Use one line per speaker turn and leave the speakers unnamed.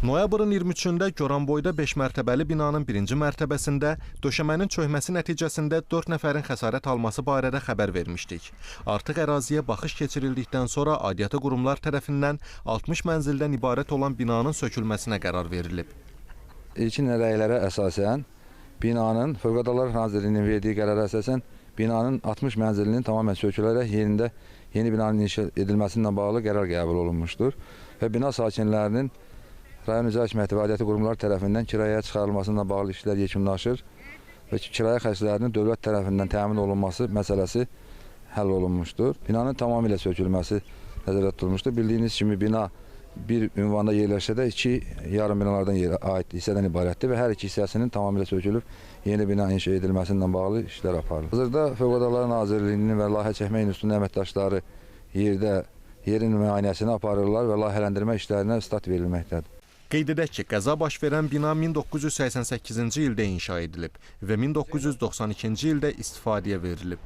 Noyabrın 23-də Goranboyda 5 mərtəbəli binanın birinci mərtəbəsində döşəmənin çökməsi nəticəsində 4 nəfərin xəsarət alması barədə xəbər vermişdik. Artıq əraziyə baxış keçirildikdən sonra aidiyyatı qurumlar tərəfindən 60 mənzildən ibarət olan binanın sökülməsinə qərar verilib.
İlkin rəylərə əsasən binanın Fövqəladə Hallar Nazirliyinin verdiyi qərara əsasən binanın 60 mənzilinin tamamilə sökülərək yerində yeni binanın inşa edilməsinə bağlı qərar qəbul olunmuşdur və bina sakinlərinin rayon icra hakimiyyəti və aidiyyatı qurumları tərəfindən kirayəyə çıxarılmasına bağlı işlər yekunlaşır və kirayə xərclərinin dövlət tərəfindən təmin olunması məsələsi həll olunmuşdur. Binanın tamamilə sökülməsi nəzərdə tutulmuşdur. Bildiyiniz kimi bina bir ünvanda yerləşsə də iki yarım binalardan aid hissədən ibarətdir və hər iki hissəsinin tamamilə sökülüb yeni bina inşa edilməsindən bağlı işlər aparılır. Hazırda Fövqəladə Hallar Nazirliyinin və Layihə Çəkmə İnstitutunun əməkdaşları yerin müayinəsini aparırlar və layihələndirmə işlərinə start verilməkdədir.
Qeyd edək ki, qəza baş verən bina 1988-ci ildə inşa edilib və 1992-ci ildə istifadəyə verilib.